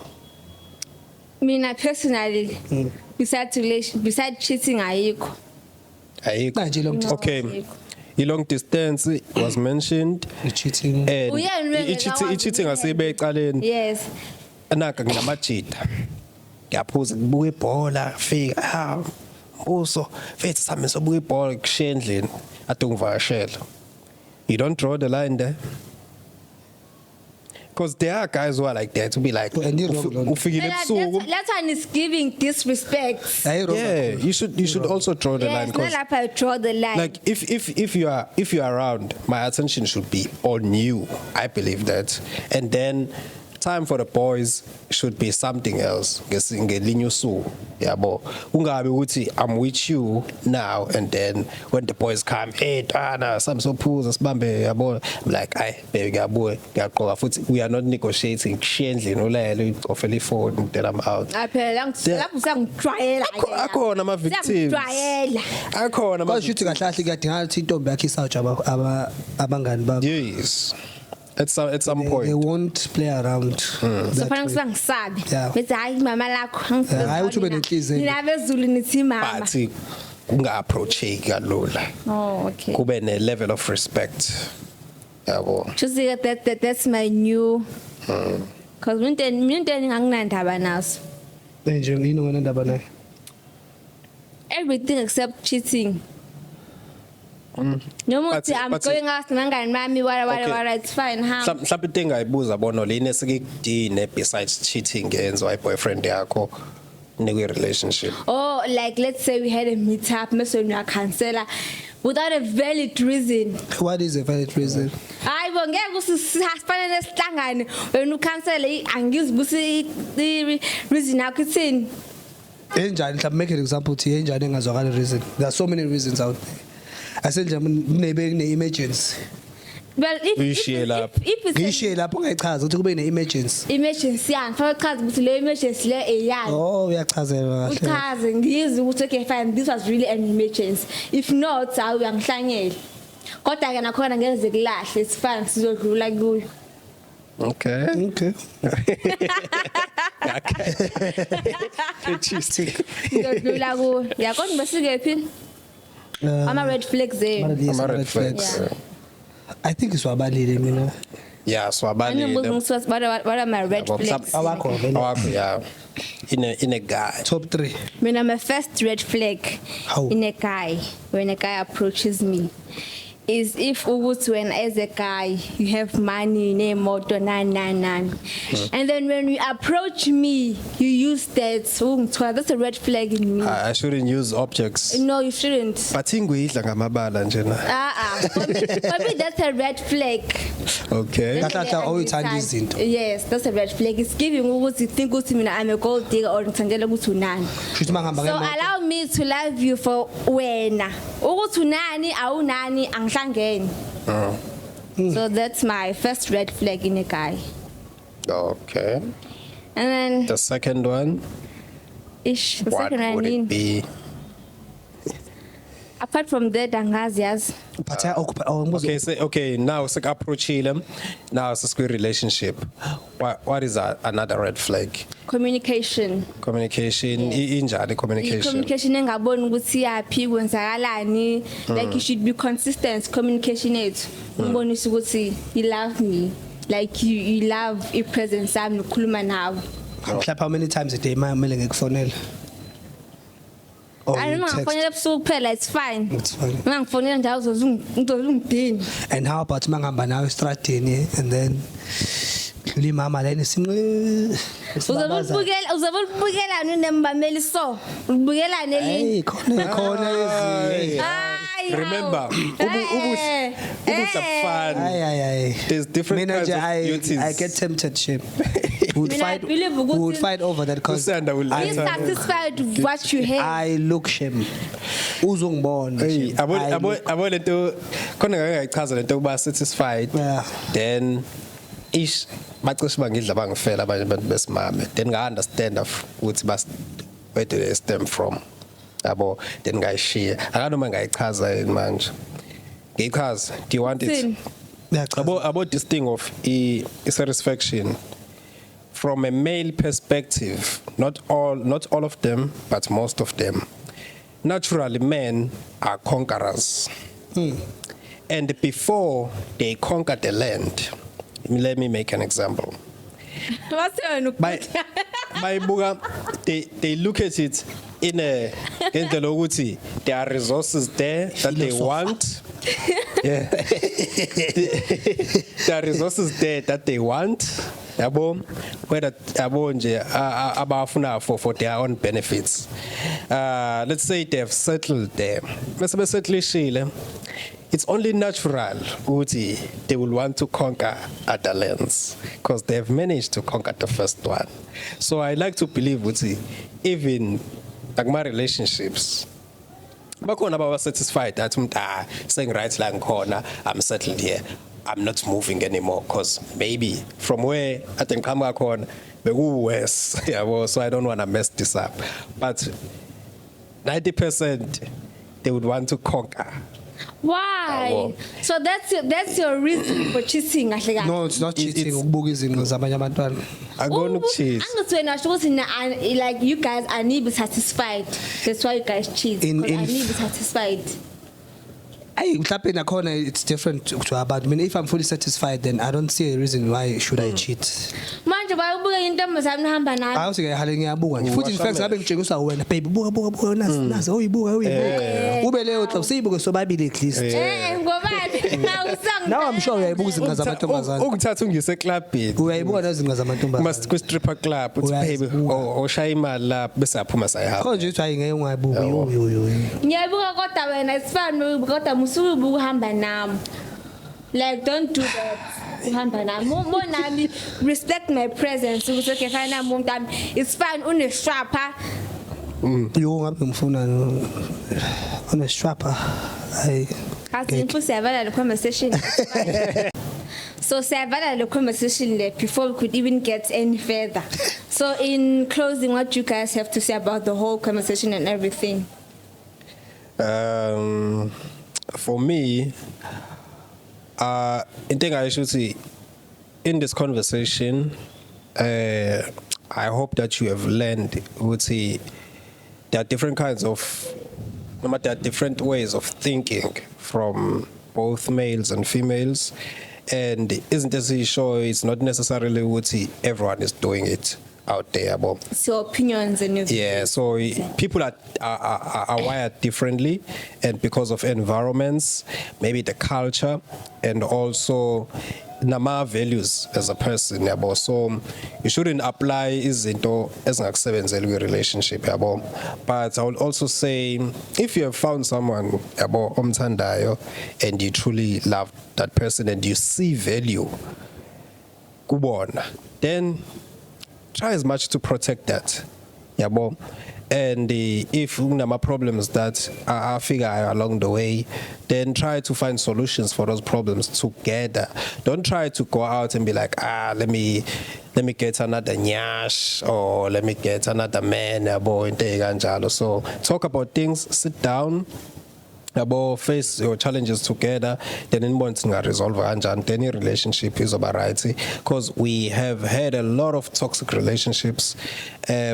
Mina personally, besides cheating ayikho. Ayikho. Manje long distance. Okay. I-long distance was mentioned. Cheating. And Uyena i-cheating asibe ecaleni. Yes. Anaka nginamajita. Ngiyaphuza ngibuka ibhola fika uso fethi sami sobuka ibhola kushiya endlini ade ngivakashela. You don't draw the line there. Because there are guys who are like that to be like And you're wrong. ufikile ebusuku. That one is giving disrespect. Yeah, you should also draw the line Yes, not because like I draw the line. like if you are around, my attention should be on you. I believe that. And then time for the boys should be something else. Ngelinye usuku, yabo. Ungabe ukuthi I'm with you now and then when the boys come, hey, Tana, some so pools sibambe yabo. I'm like, "Ay, baby, ngiyaqoqa futhi we are not negotiating. Kushendle nolele ofele phone then I'm out." Phela lapho sangijwayela Akhona ama victims. Sangijwayela. Akhona ama Because you think kahle kuyadingakala ukuthi intombi yakhe isawutsha abangani babo. Yes. At some They point. won't play around. So fanele kusangisabi. Yeah. Bethi hayi mama lakho. Hayi ukuthi ube nenhliziyo. Nina bezulu nithi mama. But kunga-approacheki kalula. Oh, okay. Kube ne-level of respect. Yabo. Just that's my new because mina nginganginandaba naso. Nje yini ngendaba naye? Everything except cheating. Noma uthi I'm But- going out nangani mami wala it's fine ha. Mhlawumbe into engayibuza bona leni esekudine besides cheating yenziwa i-boyfriend yakho nikwi-relationship. Or like let's say we had a meet up mase uyacancela without a valid reason. What is a valid reason? Hayi bo ngeke usifanele sihlangane wena ucancele angizibusi the reason yakho ithini. Enjani mhlawumbe make an example uthi enjani engazwakala reason. There are so many reasons out there. Asenje ne-emergency. Well Uyishiye lapho. if it's Ngishiye lapho ungayichaza ukuthi kube ne-emergency. emergency yani fanele uchaze ukuthi le emergency le eyani. Oh uyachazelwa kahle. Uchaze ngizwe ukuthi okay fine this was really an emergency. If not awu uyangihlanyela. Kodwa ke nakhona ngeze kulahle it's fine sizodlula kuyo. Okay. Okay. Cheating. Sizodlula kuyo. Yakho besike phi? Ama red flags there. Yes, Ama red red flags. flags. I think iswabalile mina. Yeah, so What are my red flags? Awakho vele. Awakho, yeah. In a guy. Top 3. When I'm a first red flag How? in a guy, when a guy approaches me, is if when as a guy you have money, name motor 999, and then when you approach me, you use that. So that's a red flag in me. I shouldn't use objects. No, you shouldn't. But ingwidla ngamabala nje na. For me, that's a red flag. Okay. Yes, that's a red flag. It's giving ukuthi think ukuthi mina I'm a gold digger or ngithandela ukuthi unani. So allow me to love you for wena. Ukuthi unani awunani angihlangene. So that's my first red flag in a guy. Okay. And then the second one. The what second would it be? Apart from that, angazias. Okay, now it's like approach him. Now it's a square relationship. What is another red flag? Communication. Injani communication. Communication engaboni ukuthi yaphi kwenzakalani. Like you should be consistent. Communication it. Umbonisa ukuthi you love me. Like you love a presence sami ukukhuluma nawe. How many times a day kumele ngikufonela? I don't know, ngifonela ebusuku kuphela, it's fine. It's fine. Ngifonela njalo uzongidini. And how about mangihamba nawe estradini and then limama lena Uzobukela nembameli so. Ubukela neli. Hey, khona ezi. Remember, there's different kinds of beauties. I get tempted, shame. We would fight over that because I'm satisfied with what you have. I look shame. Uzongibona. Hey, abo lento khona ngayichaza lento kuba satisfied. Then ish bacishe bangidla bangifela abanye abantu besimame. Then nga understand ukuthi where do they stem from. Abo then ngayishiya akanoma ngayichaza manje ngichaza do you want it about this thing of satisfaction from a male perspective, not all of them but most of them. Naturally men are conquerors, and before they conquer the land, let me make an example. By buga, they look at it in a there are resources there that they want. Yeah. There are resources there that they want. Whether abafuna for their own benefits. Let's say they have settled there. It's only natural they will want to conquer other lands because they have managed to conquer the first one. So I like to believe even like my relationships, bakhona satisfied that saying right like corner, I'm settled here. I'm not moving anymore because maybe from where I think I'm going worse. So I don't want to mess this up. But 90% they would want to conquer. Why? So that's your reason for cheating. No, it's not cheating. I'm going to cheat. Like you guys are never satisfied. That's why you guys cheat. I need be satisfied. It's different to about. I mean, if I'm fully satisfied, then I don't see a reason why should I cheat. I was saying, in fact, I've been checking out when baby buga nas oh ubele say buga so baby at least. Now I'm sure we buga zinga zamantombazana. Ukuthatha ungise club bit. Uyayibuka nazo zinga zamantombazana. Must go stripper club uthi baby oshaya imali lapha bese aphuma sayahamba. Konje uthi hayi ngeke ungayibuka yo. Ngiyayibuka kodwa wena isifana kodwa musuku uhamba nami. Like don't do that. Uhamba nami. Respect my presence. Okay, fine umuntu it's fine une strapper. Yo ngabe ngifuna on a strapper. Kasi mfusi yavala le conversation. So savala the conversation before we could even get any further. So in closing, what you guys have to say about the whole conversation and everything? For me, I think I should say in this conversation, I hope that you have learned, there are different kinds of, no matter different ways of thinking from both males and females, and isn't as sure it's not necessarily everyone is doing it out there. But So opinions and your yeah, so people are wired differently, and because of environments, maybe the culture, and also nama values as a person, yabo. So you shouldn't apply izinto ezingakusebenzeli kwi-relationship, yabo. But I would also say, if you have found someone, yabo, omthandayo, and you truly love that person and you see value kubona, then try as much to protect that, yabo. And if unama problems that are figure along the way, then try to find solutions for those problems together. Don't try to go out and be like, let me get another nyash, or let me get another man, yabo, into kanjalo. So talk about things, sit down, yabo, face your challenges together, then in once resolve kanjani, then your relationship is about right. Because we have had a lot of toxic relationships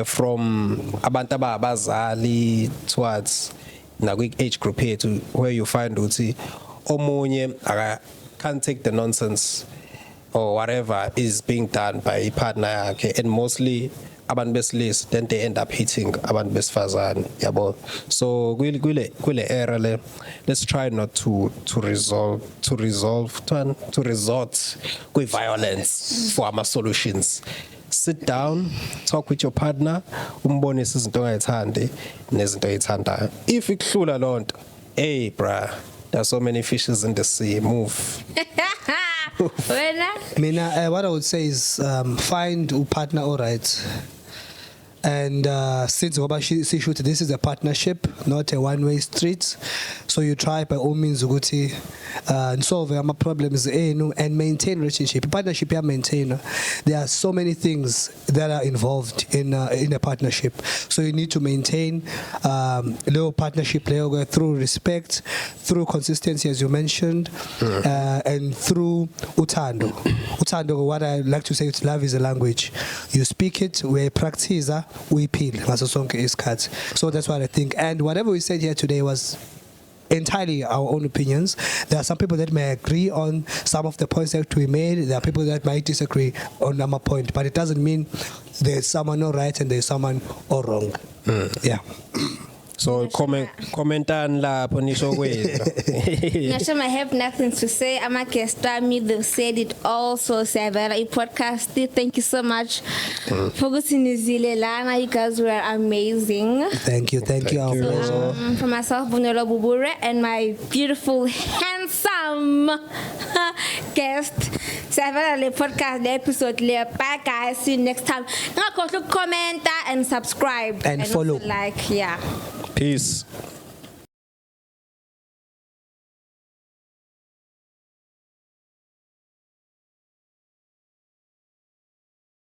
from abantu abazali towards age group here, to where you find uthi omunye can't take the nonsense or whatever is being done by a partner yakhe, and mostly abantu besilisa, then they end up hitting abantu besifazane, yabo. So kule era le, let's try not to resort with violence for our solutions. Sit down, talk with your partner, umbonise izinto ongayithandi nezinto oyithandayo. If ikuhlula loo nto, hey bruh, there's so many fishes in the sea, move. Mina, what I would say is find a partner all right. And since this is a partnership, not a one-way street, so you try by all means and solve my problems and maintain relationship. Partnership, you maintain. There are so many things that are involved in a partnership, so you need to maintain little partnership through respect, through consistency, as you mentioned, and through utando. Utando, what I like to say, love is a language. You speak it, we practice. We peel, so that's what I think. And whatever we said here today was entirely our own opinions. There are some people that may agree on some of the points that we made. There are people that might disagree on our point, but it doesn't mean there's someone all right and there's someone all wrong. Yeah. So commentan lapho nisho kwenu. Nasham, I have nothing to say. I'm a guest. They've said it all. So Savera, podcast. Thank you so much for listening to Lana. You guys were amazing. Thank you. For myself, Bunola Bubure, and my beautiful, handsome guest. Savera, the podcast, the episode. Bye guys. See you next time. Now, comment and subscribe and follow. Also, yeah. Peace.